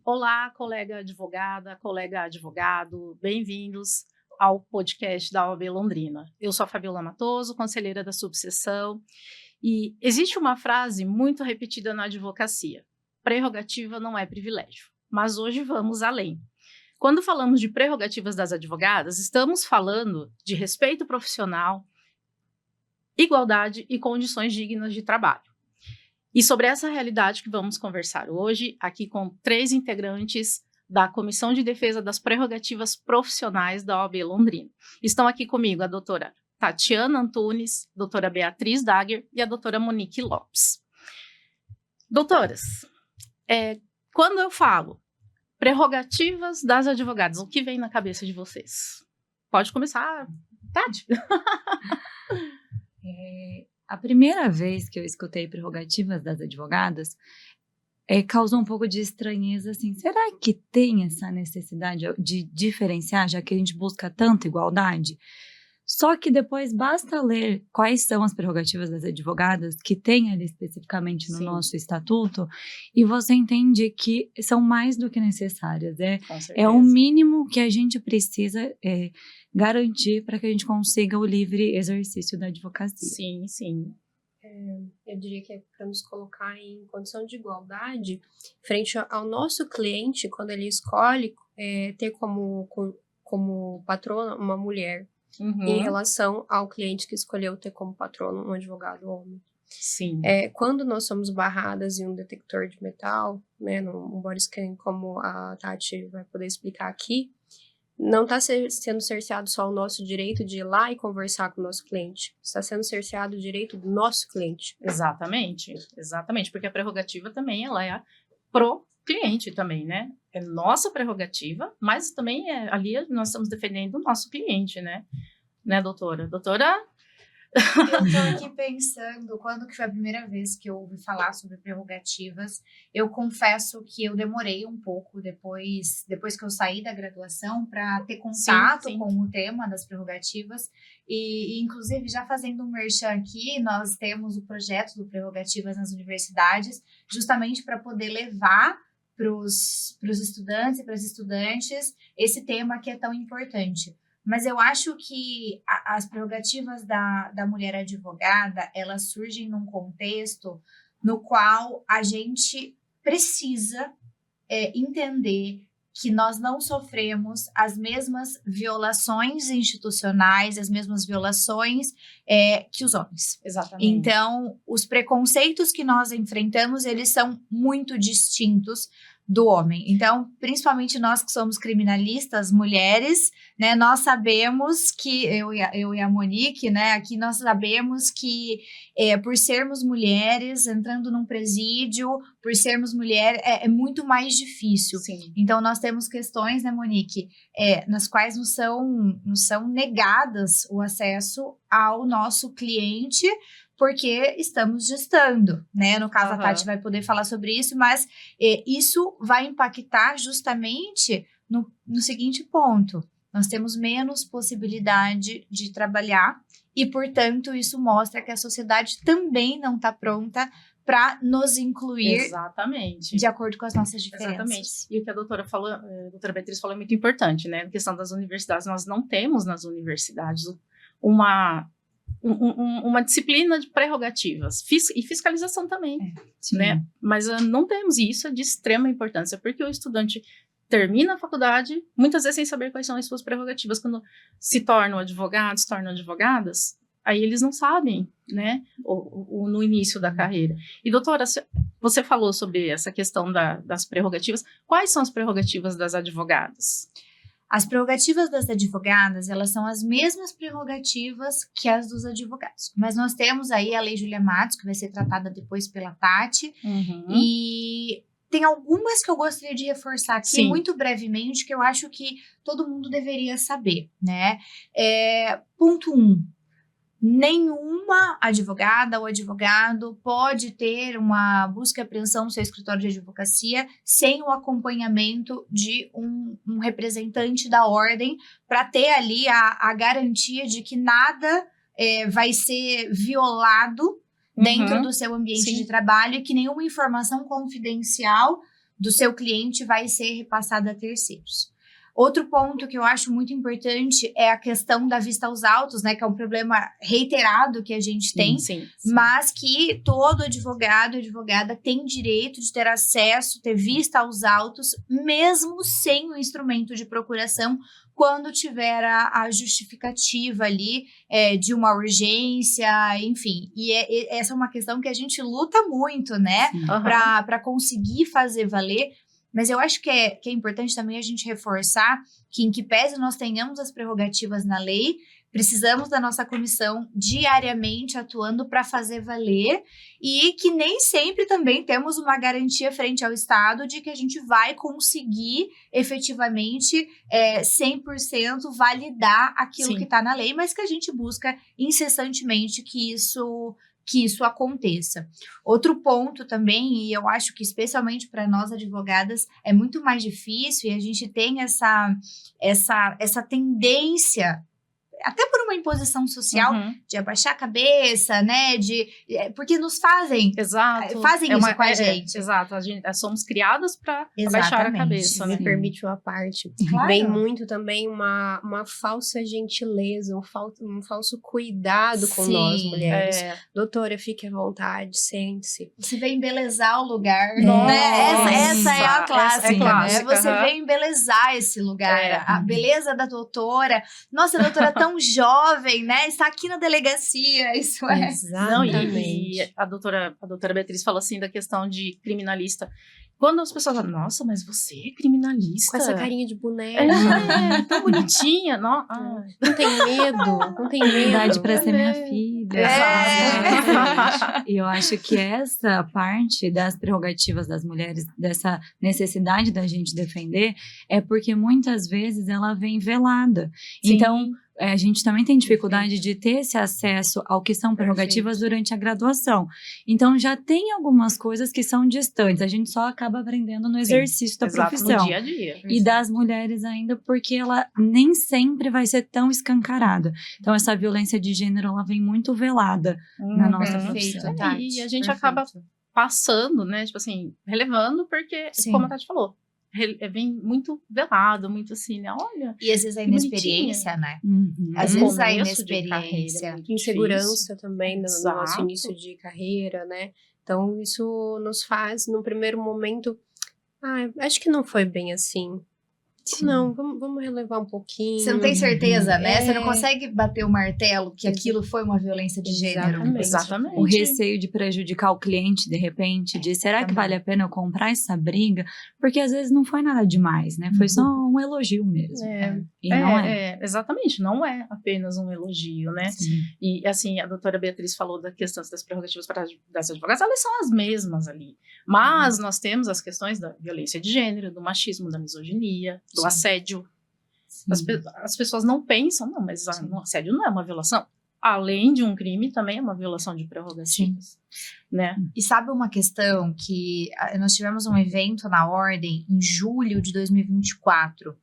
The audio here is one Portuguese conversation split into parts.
Olá, colega advogada, colega advogado, bem-vindos ao podcast da OAB Londrina. Eu sou a Fabiola Matoso, conselheira da subseção, e existe uma frase muito repetida na advocacia: prerrogativa não é privilégio, mas hoje vamos além. Quando falamos de prerrogativas das advogadas, estamos falando de respeito profissional, igualdade e condições dignas de trabalho. E sobre essa realidade que vamos conversar hoje, aqui com 3 integrantes da Comissão de Defesa das Prerrogativas Profissionais da OAB Londrina. Estão aqui comigo a doutora Tatiana Antunes, doutora Beatriz Dagger e a doutora Monique Lopes. Doutoras, quando eu falo prerrogativas das advogadas, o que vem na cabeça de vocês? Pode começar, Tati. A primeira vez que eu escutei prerrogativas das advogadas causou um pouco de estranheza, assim, será que tem essa necessidade de diferenciar, já que a gente busca tanta igualdade? Só que depois basta ler quais são as prerrogativas das advogadas que tem ali especificamente no nosso estatuto e você entende que são mais do que necessárias. É o mínimo que a gente precisa garantir para que a gente consiga o livre exercício da advocacia. Sim, sim. Eu diria que é para nos colocar em condição de igualdade frente ao nosso cliente, quando ele escolhe ter como patrona uma mulher. Em relação ao cliente que escolheu ter como patrono um advogado homem. Sim. Quando nós somos barradas em um detector de metal, né, num body scan, como a Tati vai poder explicar aqui, não está sendo cerceado só o nosso direito de ir lá e conversar com o nosso cliente. Está sendo cerceado o direito do nosso cliente. Exatamente, porque a prerrogativa também ela é pro cliente também, né? É nossa prerrogativa, mas também ali nós estamos defendendo o nosso cliente, né? Né, doutora? Doutora? Eu estou aqui pensando, quando que foi a primeira vez que eu ouvi falar sobre prerrogativas, eu confesso que eu demorei um pouco depois que eu saí da graduação para ter contato com o tema das prerrogativas e inclusive já fazendo um merchan aqui, nós temos o projeto do Prerrogativas nas universidades, justamente para poder levar para os estudantes e para as estudantes esse tema que é tão importante. Mas eu acho que as prerrogativas da mulher advogada, elas surgem num contexto no qual a gente precisa entender que nós não sofremos as mesmas violações institucionais, as mesmas violações que os homens. Exatamente. Então, os preconceitos que nós enfrentamos, eles são muito distintos do homem. Então, principalmente nós que somos criminalistas, mulheres, né, nós sabemos que, eu e a Monique, né, aqui nós sabemos que por sermos mulheres, entrando num presídio, por sermos mulheres, é muito mais difícil. Sim. Então, nós temos questões, né, Monique, nas quais nos são negadas o acesso ao nosso cliente, porque estamos gestando, né? No caso, a Tati vai poder falar sobre isso, mas isso vai impactar justamente no seguinte ponto. Nós temos menos possibilidade de trabalhar e, portanto, isso mostra que a sociedade também não está pronta para nos incluir. Exatamente. De acordo com as nossas diferenças. Exatamente. E o que a doutora falou, a doutora Beatriz falou é muito importante, né? A questão das universidades, nós não temos nas universidades uma disciplina de prerrogativas e fiscalização também, né? Mas não temos, e isso é de extrema importância, porque o estudante termina a faculdade, muitas vezes sem saber quais são as suas prerrogativas, quando se tornam advogados, se tornam advogadas, aí eles não sabem, né, no início da carreira. E doutora, você falou sobre essa questão das prerrogativas, quais são as prerrogativas das advogadas? As prerrogativas das advogadas, elas são as mesmas prerrogativas que as dos advogados. Mas nós temos aí a Lei Júlia Matos, que vai ser tratada depois pela Tati. E tem algumas que eu gostaria de reforçar aqui, muito brevemente, que eu acho que todo mundo deveria saber, né? Ponto 1. Nenhuma advogada ou advogado pode ter uma busca e apreensão no seu escritório de advocacia sem o acompanhamento de um representante da ordem para ter ali a garantia de que nada vai ser violado dentro do seu ambiente de trabalho e que nenhuma informação confidencial do seu cliente vai ser repassada a terceiros. Outro ponto que eu acho muito importante é a questão da vista aos autos, né? Que é um problema reiterado que a gente tem, Sim. mas que todo advogado e advogada tem direito de ter acesso, ter vista aos autos, mesmo sem o instrumento de procuração, quando tiver a justificativa ali de uma urgência, enfim. E essa é uma questão que a gente luta muito, né? Para conseguir fazer valer. Mas eu acho que é importante também a gente reforçar que, em que pese nós tenhamos as prerrogativas na lei, precisamos da nossa comissão diariamente atuando para fazer valer e que nem sempre também temos uma garantia frente ao Estado de que a gente vai conseguir efetivamente 100% validar aquilo que está na lei, mas que a gente busca incessantemente que isso aconteça. Outro ponto também, e eu acho que especialmente para nós advogadas é muito mais difícil, e a gente tem essa tendência, até por uma imposição social, de abaixar a cabeça, né, porque nos fazem isso com a gente. Exato, somos criadas para abaixar a cabeça. Me permite uma parte. Claro. Vem muito também uma falsa gentileza, um falso cuidado com nós, mulheres. Doutora, fique à vontade, sente-se. Você vem embelezar o lugar. Nossa, essa é a clássica, né? Você uhum. vem embelezar esse lugar. A beleza da doutora. Nossa, a doutora tão jovem, né? Está aqui na delegacia. Isso é. Não, e a doutora Beatriz falou assim da questão de criminalista. Quando as pessoas falam, nossa, mas você é criminalista? Com essa carinha de boneca. Tão bonitinha. Não tem medo, não tem medo. Idade pra ser minha filha. E eu acho que essa parte das prerrogativas das mulheres, dessa necessidade da gente defender, é porque muitas vezes ela vem velada. Sim. Então, a gente também tem dificuldade de ter esse acesso ao que são prerrogativas durante a graduação. Então, já tem algumas coisas que são distantes. A gente só acaba aprendendo no exercício da profissão. No dia a dia. E das mulheres ainda, porque ela nem sempre vai ser tão escancarada. Então, essa violência de gênero, ela vem muito velada na nossa profissão. E a gente acaba passando, né? Tipo assim, relevando, porque, como a Tati falou, vem muito velado, muito assim, né? Olha. E às vezes a inexperiência, né? Às vezes a inexperiência. Insegurança também no nosso início de carreira, né? Então, isso nos faz, num primeiro momento, acho que não foi bem assim. Sim. Não, vamos relevar um pouquinho. Você não tem certeza, né? Você não consegue bater o martelo que aquilo foi uma violência de gênero. Exatamente. O receio de prejudicar o cliente, de repente, de será que vale a pena eu comprar essa briga? Porque às vezes não foi nada demais, né? Foi só um elogio mesmo. E não é. Exatamente, não é apenas um elogio, né? Sim. E assim, a doutora Beatriz falou da questão das prerrogativas das advogadas, elas são as mesmas ali. Mas nós temos as questões da violência de gênero, do machismo, da misoginia, do assédio. As pessoas não pensam, não, mas o assédio não é uma violação. Além de um crime, também é uma violação de prerrogativas. Né? E sabe uma questão que nós tivemos um evento na Ordem em julho de 2024,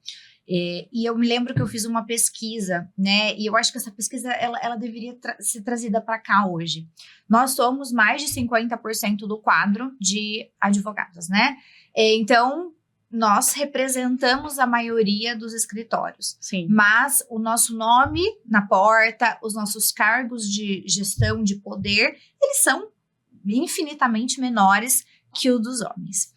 e eu me lembro que eu fiz uma pesquisa, né? E eu acho que essa pesquisa ela deveria ser trazida para cá hoje. Nós somos mais de 50% do quadro de advogadas, né? Então, nós representamos a maioria dos escritórios. Sim. Mas o nosso nome na porta, os nossos cargos de gestão de poder, eles são infinitamente menores que o dos homens.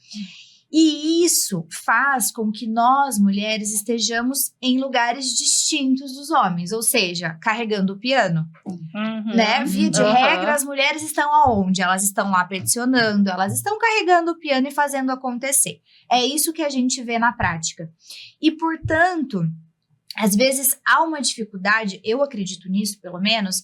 E isso faz com que nós, mulheres, estejamos em lugares distintos dos homens, ou seja, carregando o piano, né? Via de regra, as mulheres estão aonde? Elas estão lá peticionando, elas estão carregando o piano e fazendo acontecer. É isso que a gente vê na prática. E, portanto, às vezes há uma dificuldade, eu acredito nisso, pelo menos,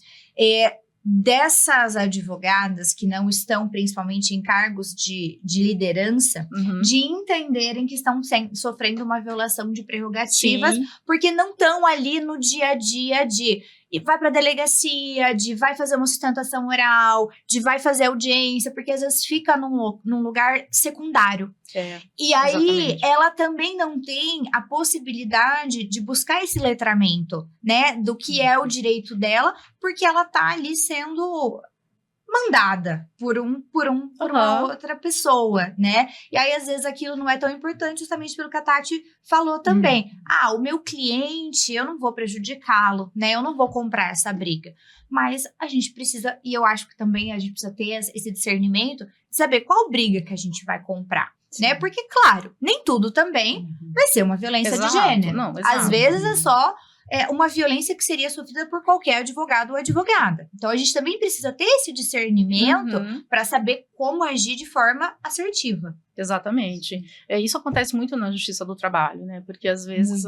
dessas advogadas que não estão principalmente em cargos de liderança, de entenderem que estão sofrendo uma violação de prerrogativas, porque não estão ali no dia a dia de vai para a delegacia, de vai fazer uma sustentação oral, de vai fazer audiência, porque às vezes fica num lugar secundário. E aí, ela também não tem a possibilidade de buscar esse letramento, né, do que é o direito dela, porque ela tá ali sendo mandada por uma outra pessoa, né? E aí, às vezes, aquilo não é tão importante justamente pelo que a Tati falou também. O meu cliente, eu não vou prejudicá-lo, né? Eu não vou comprar essa briga. Mas a gente precisa, e eu acho que também a gente precisa ter esse discernimento de saber qual briga que a gente vai comprar, né? Porque, claro, nem tudo também vai ser uma violência de gênero. Não, Às vezes é só uma violência que seria sofrida por qualquer advogado ou advogada. Então, a gente também precisa ter esse discernimento para saber como agir de forma assertiva. Exatamente. Isso acontece muito na justiça do trabalho, né? Porque às vezes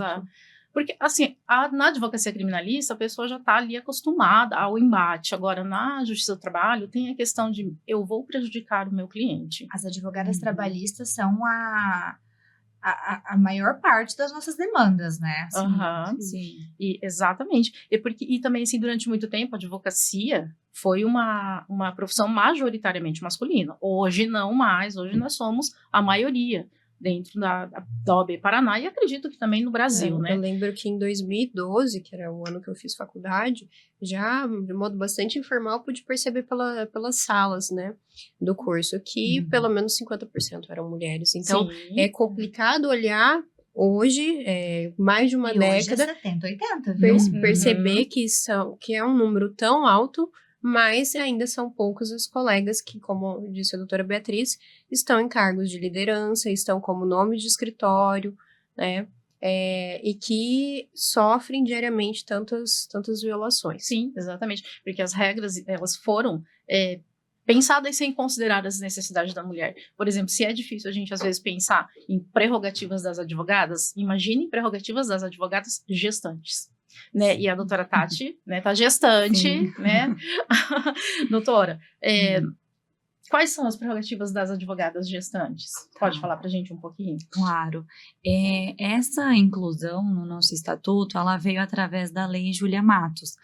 porque, assim, na advocacia criminalista, a pessoa já está ali acostumada ao embate. Agora, na justiça do trabalho, tem a questão de eu vou prejudicar o meu cliente. As advogadas trabalhistas são a maior parte das nossas demandas, né? Sim. Exatamente. E também, assim, durante muito tempo, a advocacia foi uma profissão majoritariamente masculina. Hoje não mais, hoje nós somos a maioria dentro da OAB Paraná e acredito que também no Brasil, né? Eu lembro que em 2012, que era o ano que eu fiz faculdade, já de modo bastante informal pude perceber pelas salas, né, do curso, que pelo menos 50% eram mulheres. Então, é complicado olhar hoje, mais de uma década, hoje é 70, 80, viu? Perceber que é um número tão alto, mas ainda são poucos os colegas que, como disse a doutora Beatriz, estão em cargos de liderança, estão como nome de escritório, né, e que sofrem diariamente tantas violações. Sim, exatamente, porque as regras, elas foram pensadas sem considerar as necessidades da mulher. Por exemplo, se é difícil a gente, às vezes, pensar em prerrogativas das advogadas, imagine prerrogativas das advogadas gestantes. Né? E a doutora Tati, né, tá gestante, né? Doutora, quais são as prerrogativas das advogadas gestantes? Pode falar pra gente um pouquinho? Claro. Essa inclusão no nosso estatuto, ela veio através da Lei Júlia Matos,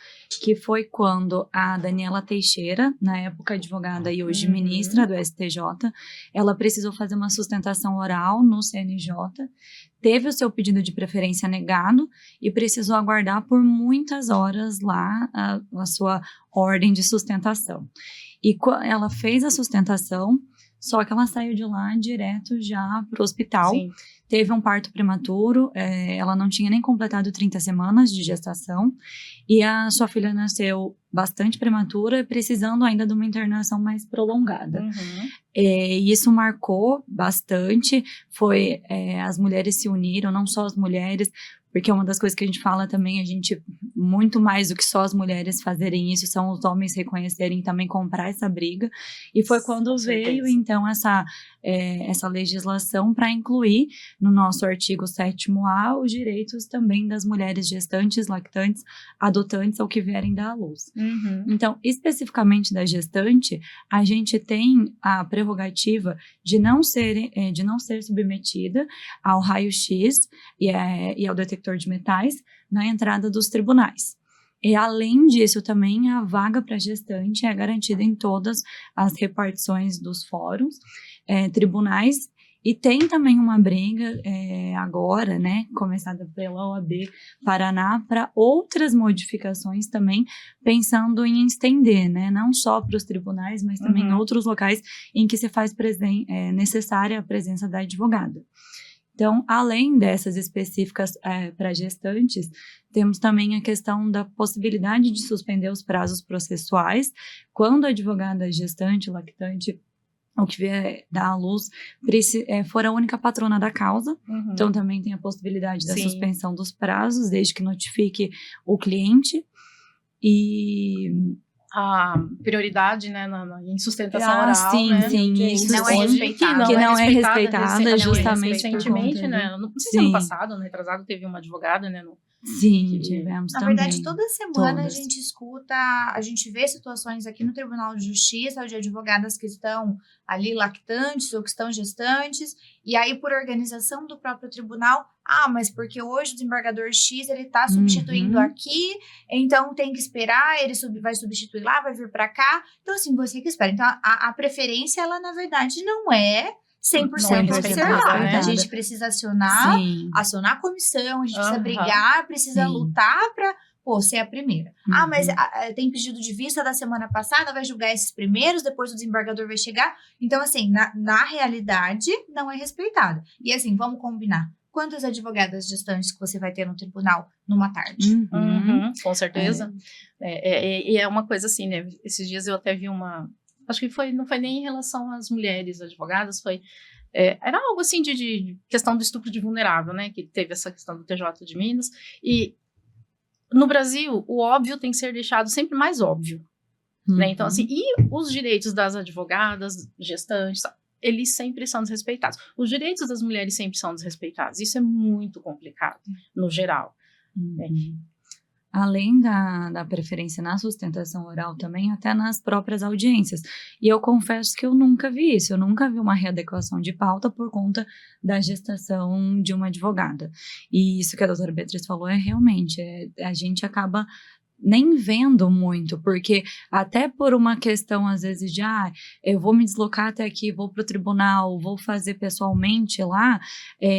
que foi quando a Daniela Teixeira, na época advogada e hoje ministra do STJ, ela precisou fazer uma sustentação oral no CNJ, teve o seu pedido de preferência negado e precisou aguardar por muitas horas lá a sua ordem de sustentação. E ela fez a sustentação, só que ela saiu de lá direto já para o hospital. Sim. Teve um parto prematuro, ela não tinha nem completado 30 semanas de gestação. E a sua filha nasceu bastante prematura, precisando ainda de uma internação mais prolongada. E isso marcou bastante, as mulheres se uniram, não só as mulheres, porque uma das coisas que a gente fala também, muito mais do que só as mulheres fazerem isso, são os homens reconhecerem e também comprar essa briga. E foi quando veio, então, essa legislação para incluir no nosso artigo 7º os direitos também das mulheres gestantes, lactantes, adotantes ou que vierem dar à luz. Então, especificamente da gestante, a gente tem a prerrogativa de não ser submetida ao raio-x e ao detector de metais na entrada dos tribunais. E além disso, também a vaga para gestante é garantida em todas as repartições dos fóruns, tribunais. E tem também uma briga agora, né, começada pela OAB Paraná, para outras modificações também, pensando em estender, né, não só para os tribunais, mas também em outros locais em que se faz necessária a presença da advogada. Então, além dessas específicas para gestantes, temos também a questão da possibilidade de suspender os prazos processuais quando a advogada gestante, lactante, ou que vier dar à luz, for a única patrona da causa. Então, também tem a possibilidade da suspensão dos prazos, desde que notifique o cliente. E a prioridade, né, em sustentação oral, sim, né? Sim, isso não é respeitada. Que não é respeitada justamente recentemente, por conta, né? Não sei se ano passado, ano retrasado, teve uma advogada, né? Sim, tivemos Na também. Na verdade, toda semana a gente escuta, a gente vê situações aqui no Tribunal de Justiça de advogadas que estão ali lactantes ou que estão gestantes, e aí por organização do próprio tribunal, mas porque hoje o desembargador X, ele está substituindo aqui, então tem que esperar, ele vai substituir lá, vai vir para cá, então assim, você que espera. Então a preferência, ela na verdade não é 100% observada, né? A gente precisa acionar a comissão, a gente precisa brigar, precisa lutar pô, ser a primeira. Mas tem pedido de vista da semana passada, vai julgar esses primeiros, depois o desembargador vai chegar. Então, assim, na realidade, não é respeitado. E assim, vamos combinar. Quantas advogadas gestantes que você vai ter no tribunal numa tarde? Com certeza. E é uma coisa assim, né? Esses dias eu até vi acho que não foi nem em relação às mulheres advogadas, era algo assim de questão do estupro de vulnerável, né? Que teve essa questão do TJ de Minas. E no Brasil, o óbvio tem que ser deixado sempre mais óbvio. Né? Então, assim, e os direitos das advogadas, gestantes, eles sempre são desrespeitados. Os direitos das mulheres sempre são desrespeitados. Isso é muito complicado, no geral. Né? Além da preferência na sustentação oral também, até nas próprias audiências. E eu confesso que eu nunca vi isso. Eu nunca vi uma readequação de pauta por conta da gestação de uma advogada. E isso que a doutora Beatriz falou realmente, a gente acaba nem vendo muito, porque até por uma questão, às vezes, de eu vou me deslocar até aqui, vou para o tribunal, vou fazer pessoalmente lá,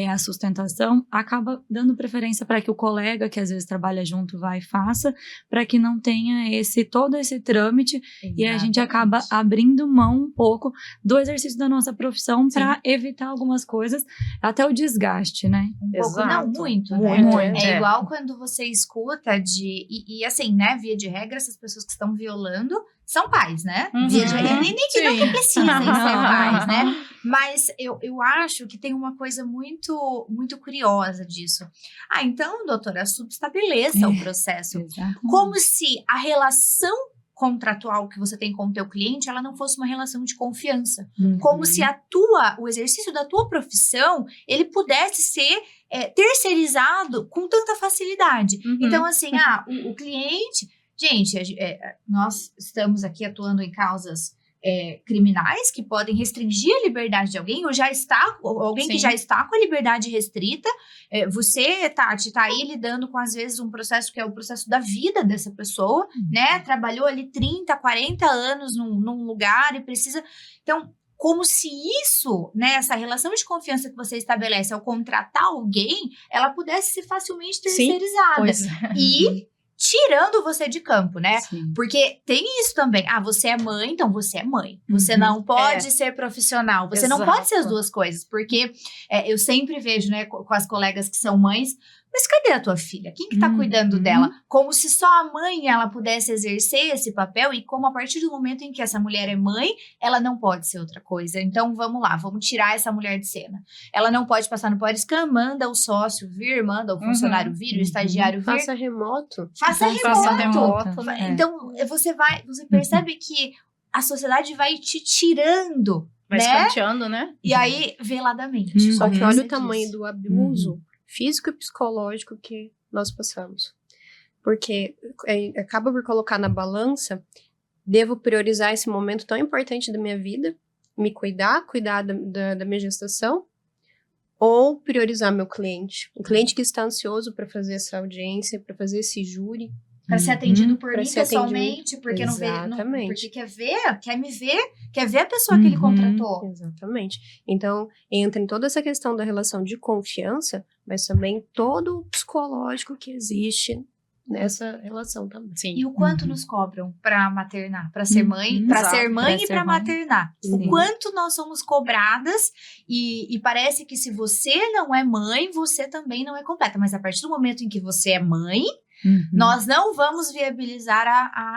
a sustentação, acaba dando preferência para que o colega, que às vezes trabalha junto, vá e faça, para que não tenha todo esse trâmite. Exatamente. E a gente acaba abrindo mão um pouco do exercício da nossa profissão para evitar algumas coisas, até o desgaste, né? Um pouco, não, muito, né? É igual quando você escuta e assim, né, via de regra, essas pessoas que estão violando são pais, né? Via de regra, nem não que precisem ser pais, né? Mas eu acho que tem uma coisa muito, muito curiosa disso. Então, doutora, subestabeleça o processo. Exatamente. Como se a relação contratual que você tem com o teu cliente, ela não fosse uma relação de confiança. Como se o exercício da tua profissão, ele pudesse ser terceirizado com tanta facilidade. Então, assim, o cliente... Gente, nós estamos aqui atuando em causas criminais que podem restringir a liberdade de alguém, ou alguém que já está com a liberdade restrita. Você, Tati, está aí lidando com, às vezes, um processo que é o processo da vida dessa pessoa, né? Trabalhou ali 30, 40 anos num lugar e precisa... Então, como se isso, né, essa relação de confiança que você estabelece ao contratar alguém, ela pudesse ser facilmente terceirizada. E tirando você de campo, né? Sim. Porque tem isso também. Você é mãe, então você é mãe. Você não pode ser profissional. Você não pode ser as duas coisas. Porque eu sempre vejo, né, com as colegas que são mães, mas cadê a tua filha? Quem que tá cuidando dela? Como se só a mãe ela pudesse exercer esse papel e como a partir do momento em que essa mulher é mãe, ela não pode ser outra coisa. Então, vamos lá, vamos tirar essa mulher de cena. Ela não pode passar no Poriscan, manda o sócio vir, manda o funcionário vir, o estagiário vir. Faça remoto. Faça remoto. É. Então, você percebe que a sociedade vai te tirando, vai escanteando, né? E aí, veladamente. Só que olha o tamanho do abuso físico e psicológico que nós passamos. Porque acaba por colocar na balança, devo priorizar esse momento tão importante da minha vida, me cuidar da minha gestação, ou priorizar meu cliente. O cliente que está ansioso para fazer essa audiência, para fazer esse júri. Para ser atendido por mim pessoalmente, porque não vê, Exatamente. porque quer me ver, quer ver a pessoa que ele contratou. Exatamente. Então, entra em toda essa questão da relação de confiança, mas também todo o psicológico que existe nessa relação também. Sim. E o quanto nos cobram para maternar, para ser mãe, para ser mãe e para maternar. Sim. O quanto nós somos cobradas e parece que se você não é mãe, você também não é completa. Mas a partir do momento em que você é mãe, nós não vamos viabilizar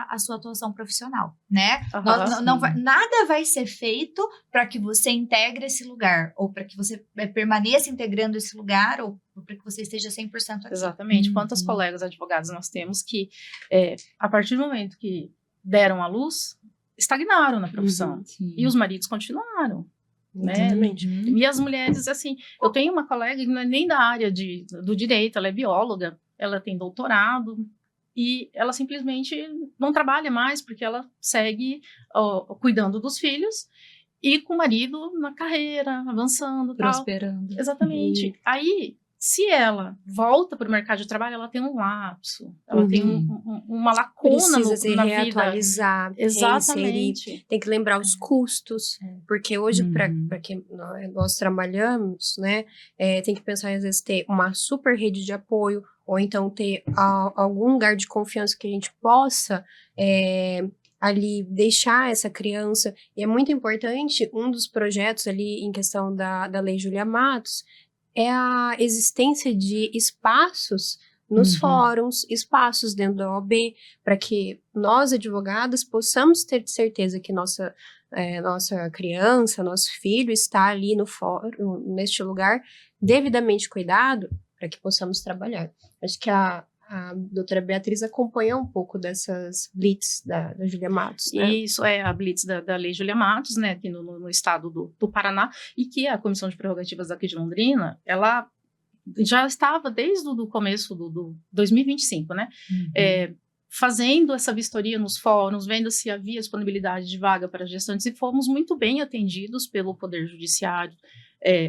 a sua atuação profissional, né? Nada vai ser feito para que você integre esse lugar, ou para que você permaneça integrando esse lugar, ou para que você esteja 100% aqui. Exatamente. Quantos colegas advogados nós temos que, a partir do momento que deram à luz, estagnaram na profissão. E os maridos continuaram. Exatamente. Né? E as mulheres, assim, eu tenho uma colega que não é nem da área do direito, ela é bióloga, ela tem doutorado e ela simplesmente não trabalha mais porque ela segue cuidando dos filhos e com o marido na carreira, avançando, prosperando. Tal. Exatamente. Aí, se ela volta para o mercado de trabalho, ela tem um lapso, ela tem uma lacuna na reatualizar, vida. Exatamente. Reinserir. Tem que lembrar os custos, porque hoje, para quem nós trabalhamos, né, tem que pensar, às vezes, ter uma super rede de apoio, ou então ter algum lugar de confiança que a gente possa ali deixar essa criança. E é muito importante, um dos projetos ali em questão da Lei Júlia Matos é a existência de espaços nos fóruns, espaços dentro da OAB, para que nós, advogadas, possamos ter certeza que nossa criança, nosso filho está ali no fórum, neste lugar, devidamente cuidado, para que possamos trabalhar. Acho que a doutora Beatriz acompanha um pouco dessas blitz da Júlia Matos, né? Isso é a blitz da Lei Júlia Matos, né, aqui no estado do Paraná, e que a Comissão de Prerrogativas daqui de Londrina, ela já estava desde o começo do 2025, né, fazendo essa vistoria nos fóruns, vendo se havia disponibilidade de vaga para gestantes, e fomos muito bem atendidos pelo Poder Judiciário,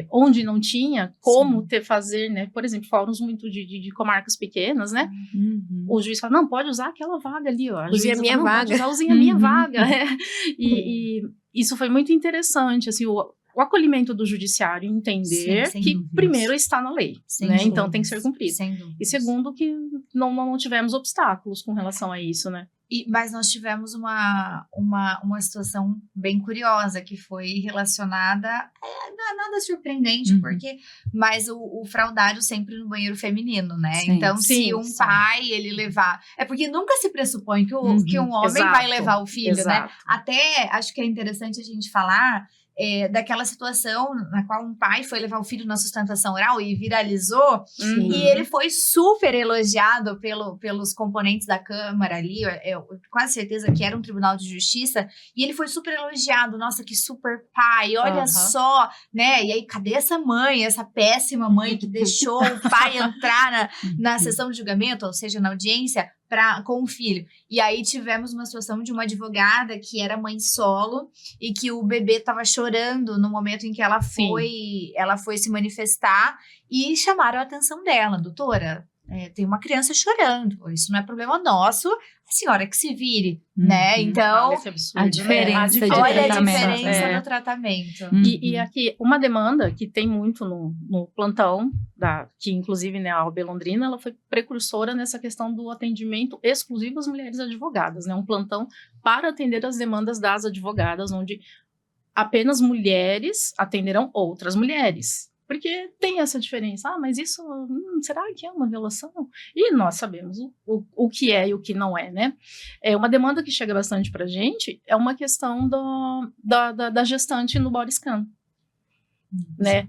onde não tinha como fazer, né, por exemplo, fóruns muito de comarcas pequenas, né, o juiz fala, não, pode usar aquela vaga ali, ó. Usem a minha vaga. Usem a minha vaga, e isso foi muito interessante, assim, o acolhimento do judiciário, entender que dúvidas. Primeiro está na lei, né? Então tem que ser cumprido. E segundo, que não tivemos obstáculos com relação a isso, né? Mas nós tivemos uma situação bem curiosa, que foi relacionada, nada surpreendente, mas o fraudário sempre no banheiro feminino, né? Sim, então, se pai, ele levar... É porque nunca se pressupõe que um homem vai levar o filho, né? Até, acho que é interessante a gente falar... daquela situação na qual um pai foi levar o filho na sustentação oral e viralizou, e ele foi super elogiado pelos componentes da Câmara ali, eu quase certeza que era um tribunal de justiça, e ele foi super elogiado, nossa, que super pai, olha só, né, e aí cadê essa mãe, essa péssima mãe que deixou o pai entrar na sessão de julgamento, ou seja, na audiência, com o filho. E aí tivemos uma situação de uma advogada que era mãe solo e que o bebê estava chorando no momento em que ela foi se manifestar, e chamaram a atenção dela, doutora, tem uma criança chorando, isso não é problema nosso, a senhora que se vire, né? Então, a diferença de olha tratamento. A diferença do tratamento. E aqui, uma demanda que tem muito no plantão, que inclusive, né, a OAB Londrina, ela foi precursora nessa questão do atendimento exclusivo às mulheres advogadas, né? Um plantão para atender as demandas das advogadas, onde apenas mulheres atenderão outras mulheres. Porque tem essa diferença. Mas isso, será que é uma violação? E nós sabemos o que é e o que não é, né? Uma demanda que chega bastante pra gente é uma questão da gestante no body scan, né?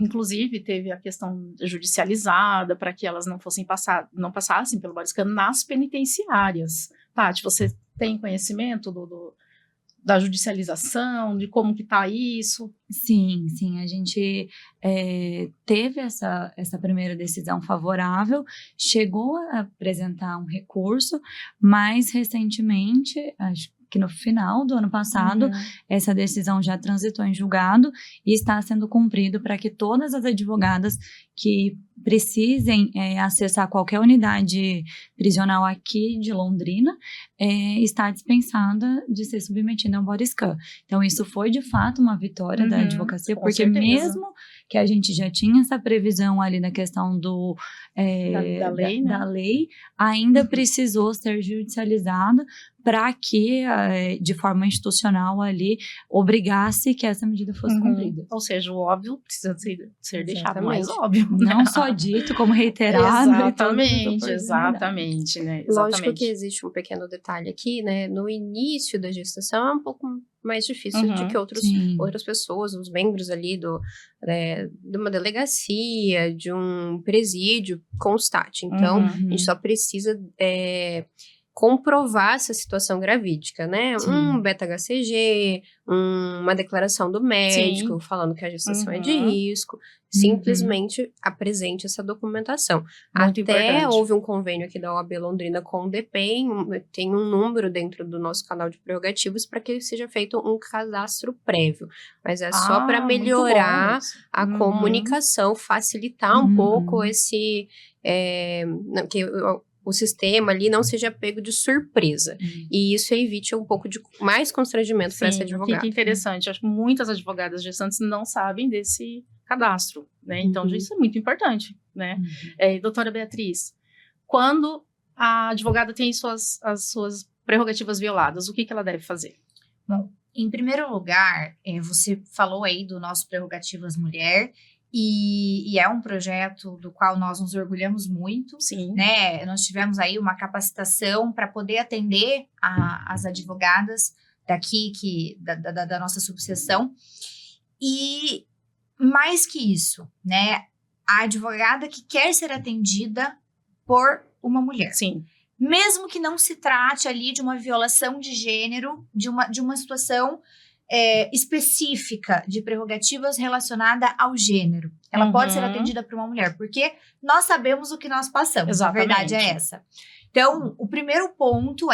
Inclusive, teve a questão judicializada para que elas não passassem pelo body scan nas penitenciárias. Tati, você tem conhecimento da judicialização, de como que está isso? Sim, a gente teve essa primeira decisão favorável, chegou a apresentar um recurso, mas recentemente, acho que no final do ano passado, essa decisão já transitou em julgado e está sendo cumprido para que todas as advogadas que precisem acessar qualquer unidade prisional aqui de Londrina, está dispensada de ser submetida a um body scan. Então, isso foi, de fato, uma vitória da advocacia, porque certeza. Mesmo que a gente já tinha essa previsão ali na questão da lei, né? Da lei, ainda precisou ser judicializada para que, de forma institucional ali, obrigasse que essa medida fosse cumprida. Ou seja, o óbvio precisa ser deixado mais óbvio. Não só dito, como reiterado. Exatamente, né? Lógico que existe um pequeno detalhe aqui, né? No início da gestação é um pouco mais difícil do que outras pessoas, os membros ali de uma delegacia, de um presídio, constate. Então, a gente só precisa comprovar essa situação gravídica, né? Um beta-HCG, uma declaração do médico falando que a gestação é de risco, simplesmente apresente essa documentação. Muito Até importante. Houve um convênio aqui da OAB Londrina com o DPEM, tem um número dentro do nosso canal de prerrogativas para que seja feito um cadastro prévio, mas é só para melhorar a comunicação, facilitar um pouco esse... o sistema ali não seja pego de surpresa. E isso evite um pouco de mais constrangimento para essa advogada. Que interessante. Acho que muitas advogadas gestantes não sabem desse cadastro, né? Então, isso é muito importante, né? Doutora Beatriz, quando a advogada tem as suas prerrogativas violadas, o que ela deve fazer? Bom, em primeiro lugar, você falou aí do nosso Prerrogativas Mulher, e é um projeto do qual nós nos orgulhamos muito. Sim. Né? Nós tivemos aí uma capacitação para poder atender as advogadas daqui, da nossa subseção. E mais que isso, né? A advogada que quer ser atendida por uma mulher. Sim. Mesmo que não se trate ali de uma violação de gênero, de uma situação específica de prerrogativas relacionada ao gênero. Ela pode ser atendida por uma mulher, porque nós sabemos o que nós passamos. Exatamente. A verdade é essa. Então, o primeiro ponto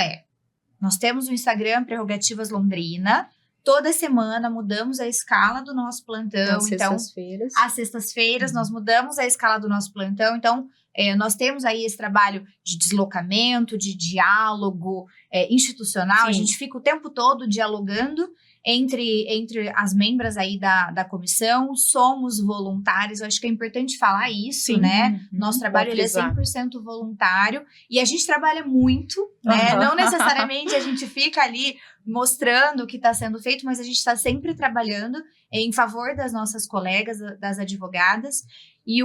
nós temos o Instagram Prerrogativas Londrina. Toda semana mudamos a escala do nosso plantão. Às sextas-feiras. Às sextas-feiras nós mudamos a escala do nosso plantão. Então, nós temos aí esse trabalho de deslocamento, de diálogo institucional. Sim. A gente fica o tempo todo dialogando entre as membras aí da comissão. Somos voluntários. Eu acho que é importante falar isso, Sim. né? Nosso trabalho ele é 100% voluntário. E a gente trabalha muito, né? Não necessariamente a gente fica ali mostrando o que está sendo feito, mas a gente está sempre trabalhando em favor das nossas colegas, das advogadas. E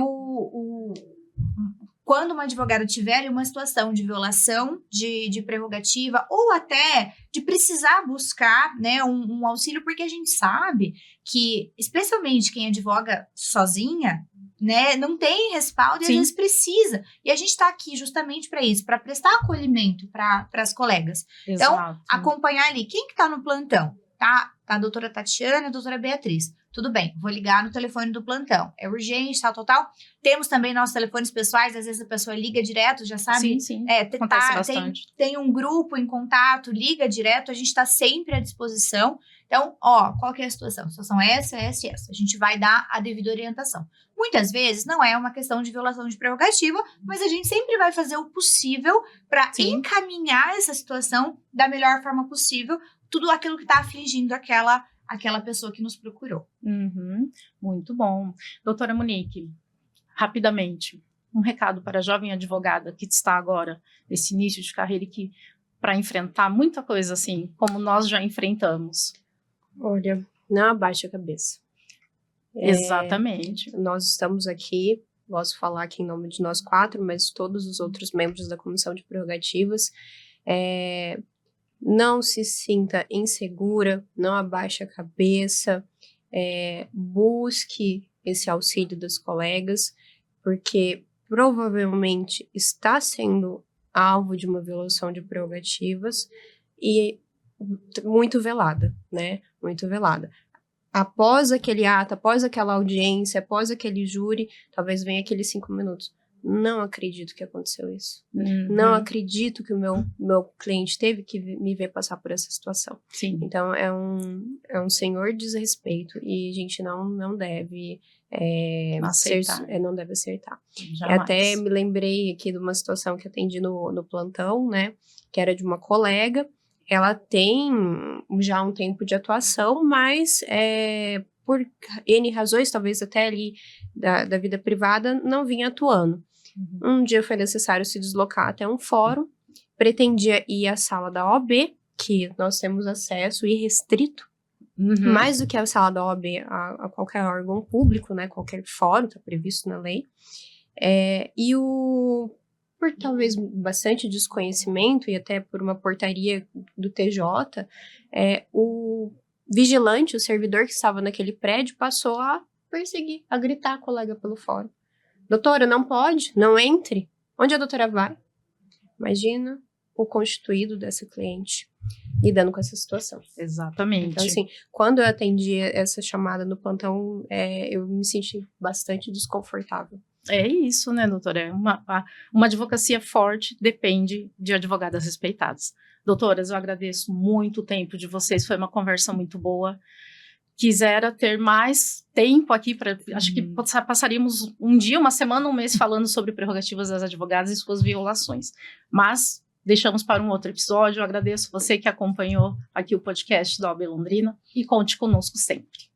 quando uma advogada tiver uma situação de violação de prerrogativa ou até de precisar buscar, né, um auxílio, porque a gente sabe que, especialmente quem advoga sozinha, né, não tem respaldo e às vezes precisa. E a gente está aqui justamente para isso, para prestar acolhimento para as colegas. Exato. Então, acompanhar ali. Quem que está no plantão? Tá a doutora Tatiana e a doutora Beatriz. Tudo bem, vou ligar no telefone do plantão. É urgente, tal. Temos também nossos telefones pessoais, às vezes a pessoa liga direto, já sabe. Sim. Acontece bastante. Tem um grupo em contato, liga direto, a gente está sempre à disposição. Então, qual que é a situação? A situação é essa. A gente vai dar a devida orientação. Muitas vezes não é uma questão de violação de prerrogativa, mas a gente sempre vai fazer o possível para encaminhar essa situação da melhor forma possível, tudo aquilo que está afligindo aquela pessoa que nos procurou. Muito bom. Doutora Monique, rapidamente, um recado para a jovem advogada que está agora nesse início de carreira e que para enfrentar muita coisa assim, como nós já enfrentamos. Olha, não abaixe a cabeça. Exatamente. Nós estamos aqui, posso falar aqui em nome de nós 4, mas todos os outros membros da Comissão de Prerrogativas, não se sinta insegura, não abaixe a cabeça, busque esse auxílio dos colegas, porque provavelmente está sendo alvo de uma violação de prerrogativas e muito velada, né? Muito velada. Após aquele ato, após aquela audiência, após aquele júri, talvez venha aqueles 5 minutos. Não acredito que aconteceu isso. Não acredito que o meu cliente teve que me ver passar por essa situação. Sim. Então, é um senhor desrespeito e a gente não deve aceitar. Não deve acertar. Jamais. Até me lembrei aqui de uma situação que atendi no plantão, né? Que era de uma colega. Ela tem já um tempo de atuação, mas por N razões, talvez até ali da vida privada, não vinha atuando. Um dia foi necessário se deslocar até um fórum, pretendia ir à sala da OAB, que nós temos acesso irrestrito, mais do que a sala da OAB a qualquer órgão público, né, qualquer fórum, está previsto na lei. Por talvez bastante desconhecimento e até por uma portaria do TJ, o vigilante, o servidor que estava naquele prédio, passou a perseguir, a gritar a colega pelo fórum. Doutora, não pode, não entre. Onde a doutora vai? Imagina o constituído dessa cliente lidando com essa situação. Exatamente. Então, assim, quando eu atendi essa chamada no plantão, eu me senti bastante desconfortável. É isso, né, doutora? Uma advocacia forte depende de advogadas respeitadas. Doutoras, eu agradeço muito o tempo de vocês, foi uma conversa muito boa. Quisera ter mais tempo aqui, acho que passaríamos um dia, uma semana, um mês falando sobre prerrogativas das advogadas e suas violações. Mas deixamos para um outro episódio. Eu agradeço você que acompanhou aqui o podcast da OAB Londrina e conte conosco sempre.